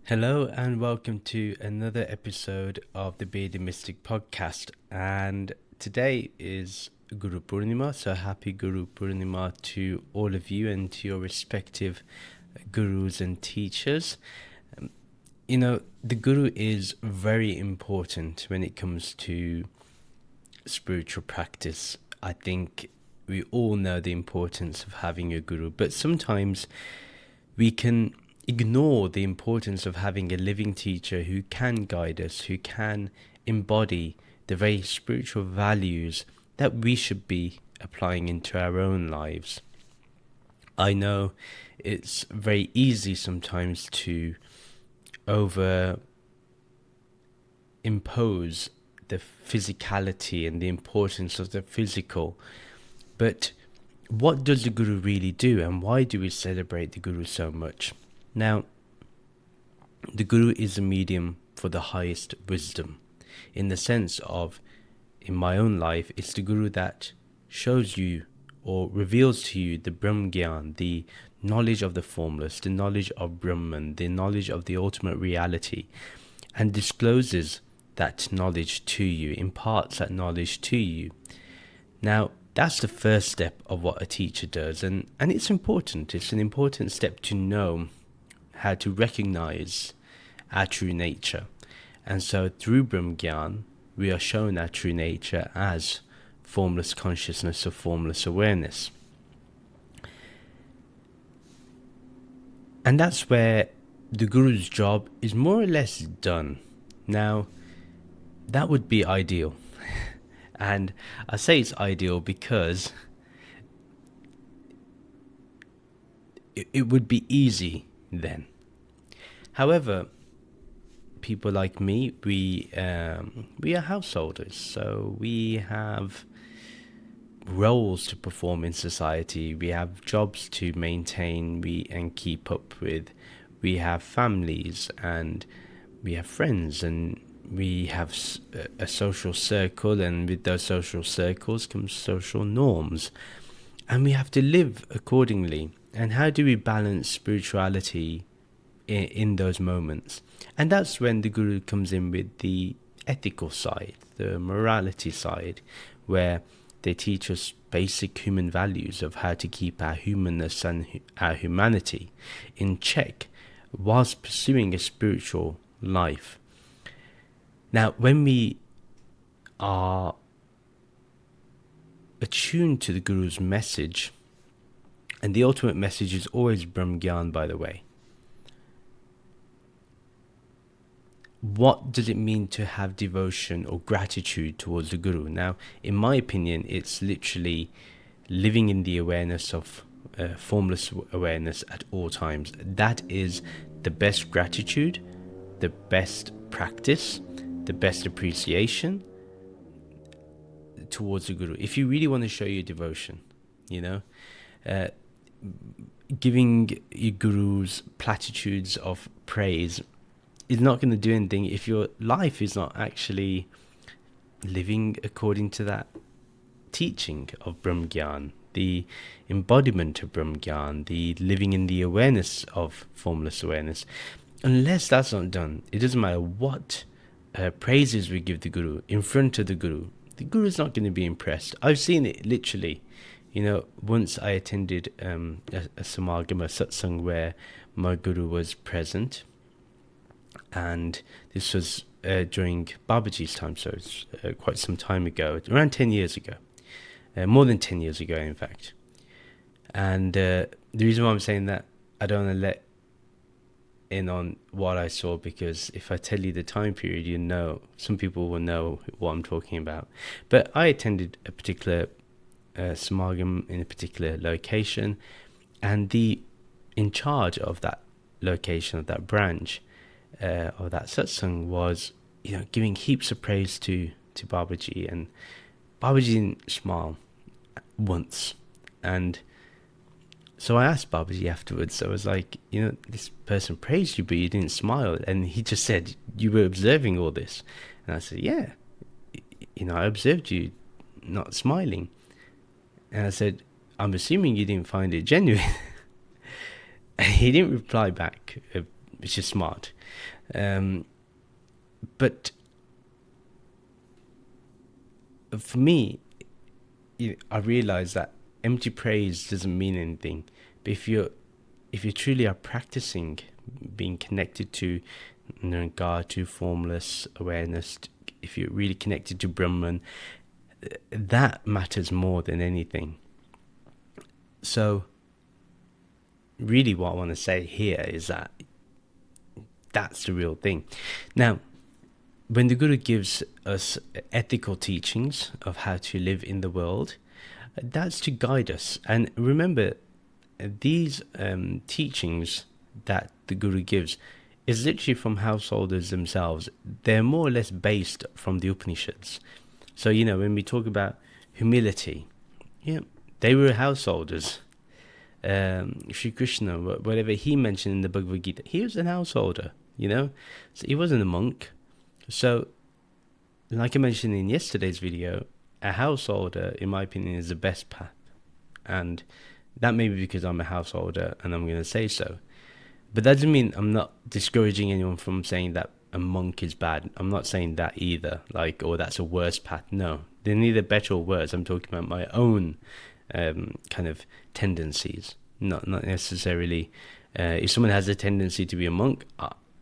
Hello and welcome to another episode of the Bearded Mystic podcast. And today is Guru Purnima, so happy Guru Purnima to all of you and to your respective gurus and teachers. The guru is very important when it comes to spiritual practice. I think we all know the importance of having a guru, but sometimes we can ignore the importance of having a living teacher who can guide us, who can embody the very spiritual values that we should be applying into our own lives. I know it's very easy sometimes to impose the physicality and the importance of the physical, but what does the guru really do, and why do we celebrate the guru so much? Now, the guru is a medium for the highest wisdom, in the sense of, in my own life, it's the guru that shows you or reveals to you the Brahm Gyan, the knowledge of the formless, the knowledge of Brahman, the knowledge of the ultimate reality, and discloses that knowledge to you, imparts that knowledge to you. Now, that's the first step of what a teacher does, and it's important. It's an important step to know how to recognize our true nature. And so through Brahm Gyan, we are shown our true nature as formless consciousness or formless awareness. And that's where the guru's job is more or less done. Now, that would be ideal. And I say it's ideal because it would be easy then. However, people like me, we are householders, so we have roles to perform in society. We have jobs to maintain and keep up with. We have families and we have friends, and we have a social circle, and with those social circles comes social norms, and we have to live accordingly. And how do we balance spirituality in those moments? And that's when the guru comes in with the ethical side, the morality side, where they teach us basic human values of how to keep our humanness and our humanity in check whilst pursuing a spiritual life. Now, when we are attuned to the guru's message, and the ultimate message is always Brahm Gyan, by the way. What does it mean to have devotion or gratitude towards the guru? Now, in my opinion, it's literally living in the awareness of formless awareness at all times. That is the best gratitude, the best practice, the best appreciation towards the guru. If you really want to show your devotion, giving your gurus platitudes of praise is not going to do anything if your life is not actually living according to that teaching of Brahm Gyan, the embodiment of Brahm Gyan, the living in the awareness of formless awareness. Unless that's not done, it doesn't matter what praises we give the guru in front of the guru is not going to be impressed. I've seen it literally. Once I attended a samagama, satsang, where my guru was present, and this was during Babaji's time, so it's quite some time ago, around 10 years ago, more than 10 years ago, in fact. And the reason why I'm saying that, I don't want to let in on what I saw, because if I tell you the time period, some people will know what I'm talking about. But I attended a particular samagam in a particular location, and the in charge of that location, of that branch, of that satsang was, giving heaps of praise to Babaji, and Babaji didn't smile once. And so I asked Babaji afterwards, I was like, this person praised you, but you didn't smile. And he just said, you were observing all this. And I said, yeah, I observed you not smiling. And I said, I'm assuming you didn't find it genuine. And he didn't reply back which is smart. But for me, I realize that empty praise doesn't mean anything. But if you truly are practicing being connected to God, to formless awareness, if you're really connected to Brahman, that matters more than anything. So really what I want to say here is that that's the real thing. Now, when the Guru gives us ethical teachings of how to live in the world, that's to guide us. And remember, these teachings that the Guru gives is literally from householders themselves. They're more or less based from the Upanishads. So, when we talk about humility, they were householders. Sri Krishna, whatever he mentioned in the Bhagavad Gita, he was an householder, so he wasn't a monk. So, like I mentioned in yesterday's video, a householder, in my opinion, is the best path. And that may be because I'm a householder and I'm going to say so. But that doesn't mean I'm not discouraging anyone from saying that a monk is bad. I'm not saying that either, that's a worse path. No, they're neither better or worse. I'm talking about my own kind of tendencies, not necessarily. If someone has a tendency to be a monk,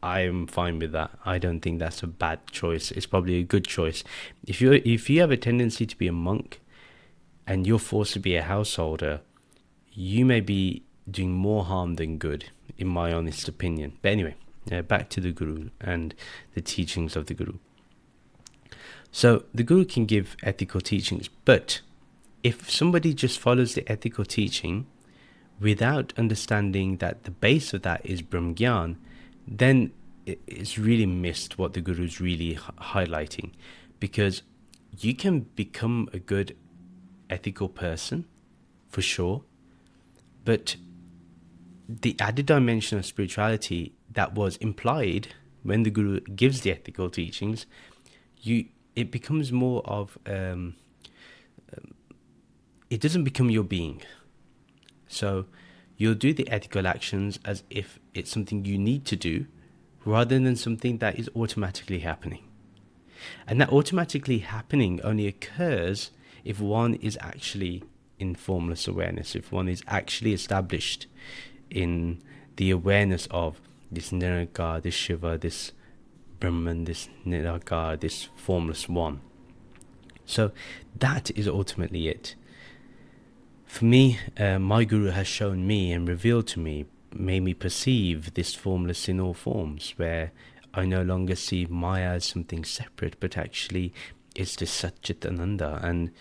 I am fine with that. I don't think that's a bad choice. It's probably a good choice. If you have a tendency to be a monk and you're forced to be a householder, you may be doing more harm than good, in my honest opinion. But anyway, back to the Guru and the teachings of the Guru. So the Guru can give ethical teachings, but if somebody just follows the ethical teaching without understanding that the base of that is Brahmgyan, then it's really missed what the Guru is really highlighting. Because you can become a good ethical person, for sure, but the added dimension of spirituality that was implied when the Guru gives the ethical teachings, it becomes more of it doesn't become your being. So you'll do the ethical actions as if it's something you need to do, rather than something that is automatically happening. And that automatically happening only occurs if one is actually in formless awareness, if one is actually established in the awareness of this Niragar, this Shiva, this Brahman, this Niragar, this formless one. So that is ultimately it. For me, my Guru has shown me and revealed to me, made me perceive this formless in all forms, where I no longer see Maya as something separate, but actually it's this Satchit Ananda. And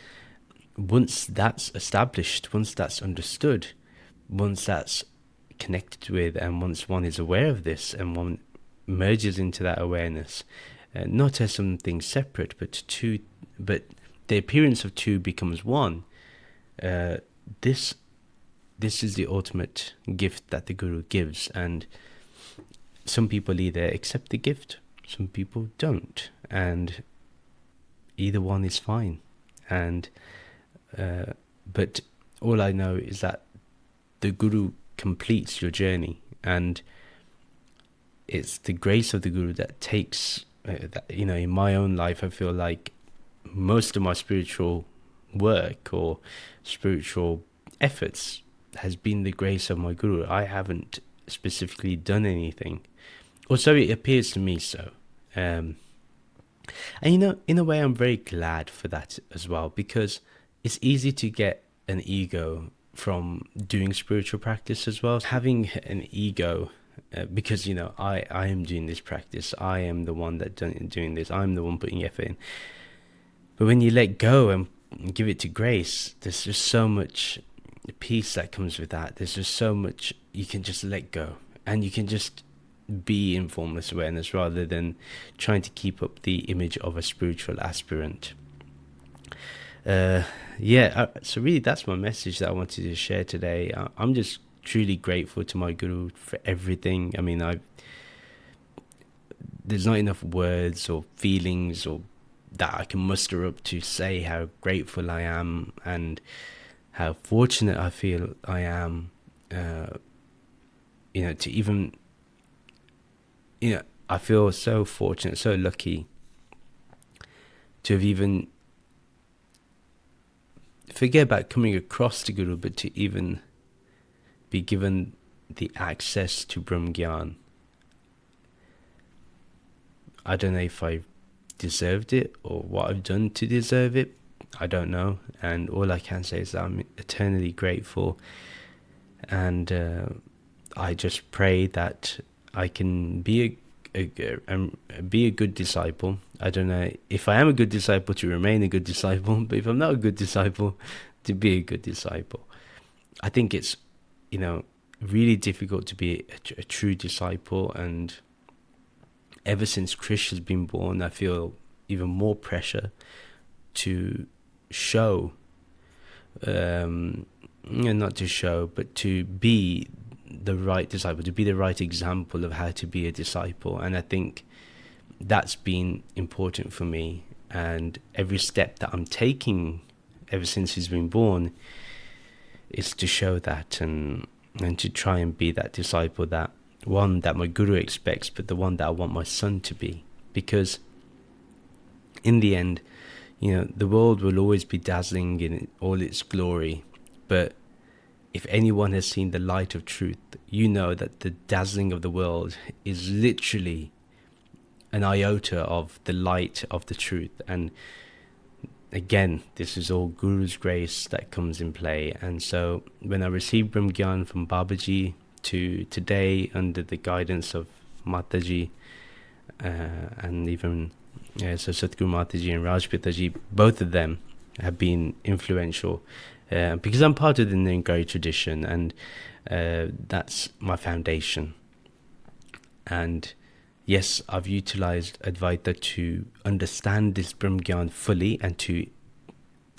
once that's established, once that's understood, once that's connected with, and once one is aware of this and one merges into that awareness, not as something separate, but the appearance of two becomes one. This is the ultimate gift that the Guru gives, and some people either accept the gift, some people don't, and either one is fine. And but all I know is that the Guru completes your journey, and it's the grace of the Guru that takes that, in my own life, I feel like most of my spiritual work or spiritual efforts has been the grace of my Guru. I haven't specifically done anything, or so it appears to me so. And in a way, I'm very glad for that as well, because it's easy to get an ego from doing spiritual practice as well. Having an ego, because I am doing this practice, I am the one that doing this, I'm the one putting effort in. But when you let go and give it to grace, there's just so much peace that comes with that. There's just so much you can just let go, and you can just be in formless awareness rather than trying to keep up the image of a spiritual aspirant. So really that's my message that I wanted to share today. I'm just truly grateful to my Guru for everything. I mean, there's not enough words or feelings or that I can muster up to say how grateful I am and how fortunate I feel I am, to even I feel so fortunate, so lucky to have even, forget about coming across the Guru, but to even be given the access to Brahmgyan. I don't know if I deserved it or what I've done to deserve it. I don't know. And all I can say is that I'm eternally grateful. And I just pray that I can be a good disciple. I don't know if I am a good disciple to remain a good disciple, but if I'm not a good disciple, to be a good disciple. I think it's, really difficult to be a true disciple, and ever since Krish has been born, I feel even more pressure to show, not to show, but to be the right disciple, to be the right example of how to be a disciple. And I think that's been important for me. And every step that I'm taking ever since he's been born is to show that, and to try and be that disciple, that one that my Guru expects, but the one that I want my son to be. Because in the end, the world will always be dazzling in all its glory, but if anyone has seen the light of truth, you know that the dazzling of the world is literally an iota of the light of the truth. And again, this is all Guru's grace that comes in play. And so when I received Brahmgyan from Babaji to today, under the guidance of Mataji, and even so Satguru Mataji and Rajpitaji, both of them have been influential, because I'm part of the Ningari tradition, and that's my foundation. And yes, I've utilized Advaita to understand this Brahmgyan fully, and to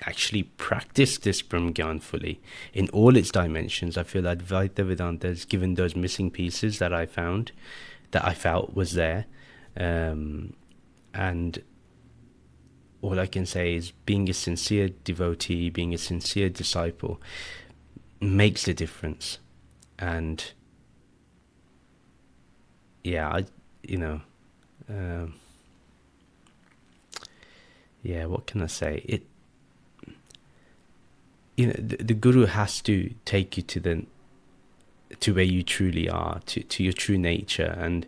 actually practice this Brahmgyan fully in all its dimensions. I feel that Advaita Vedanta has given those missing pieces that I found, that I felt was there. And all I can say is, being a sincere devotee, being a sincere disciple makes a difference. And yeah, what can I say? The Guru has to take you to where you truly are, to your true nature. And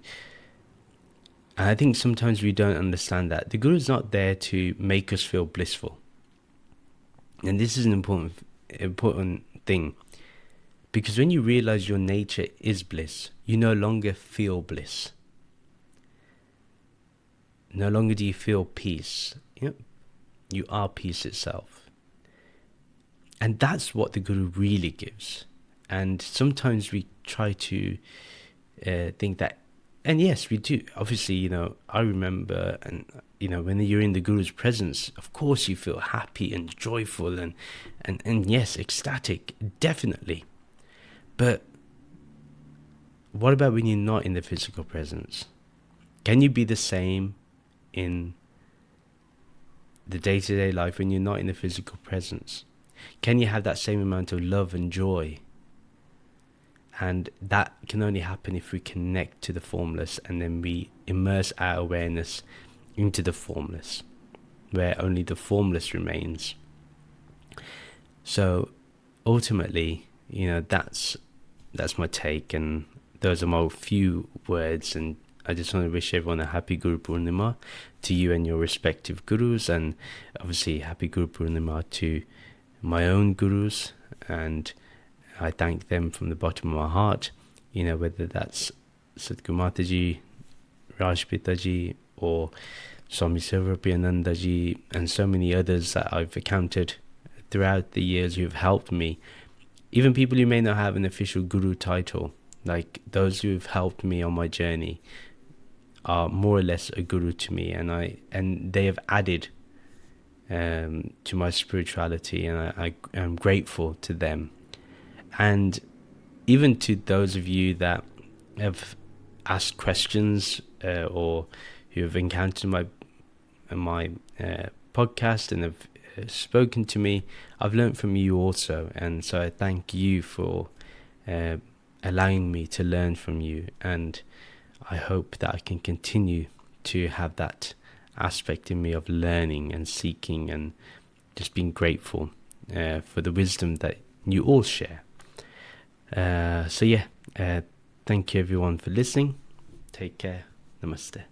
I think sometimes we don't understand that. The Guru is not there to make us feel blissful. And this is an important thing. Because when you realize your nature is bliss, you no longer feel bliss. No longer do you feel peace. You are peace itself. And that's what the Guru really gives. And sometimes we try to think that, and yes, we do. Obviously, I remember, and when you're in the Guru's presence, of course you feel happy and joyful and yes, ecstatic, definitely. But what about when you're not in the physical presence? Can you be the same in the day-to-day life when you're not in the physical presence? Can you have that same amount of love and joy? And that can only happen if we connect to the formless, and then we immerse our awareness into the formless, where only the formless remains. So ultimately, that's my take, and those are my few words. And I just want to wish everyone a happy Guru Purnima, to you and your respective gurus, and obviously happy Guru Purnima to my own gurus. And I thank them from the bottom of my heart, whether that's Sadhguru Mataji, Rajpitaji, or Swami Silvarapiyanandaji, and so many others that I've encountered throughout the years who have helped me. Even people who may not have an official guru title, like those who have helped me on my journey, are more or less a guru to me, and they have added to my spirituality, and I am grateful to them. And even to those of you that have asked questions or who have encountered my podcast and have spoken to me, I've learned from you also. And so I thank you for allowing me to learn from you. And I hope that I can continue to have that aspect in me of learning and seeking and just being grateful for the wisdom that you all share. Thank you everyone for listening. Take care. Namaste.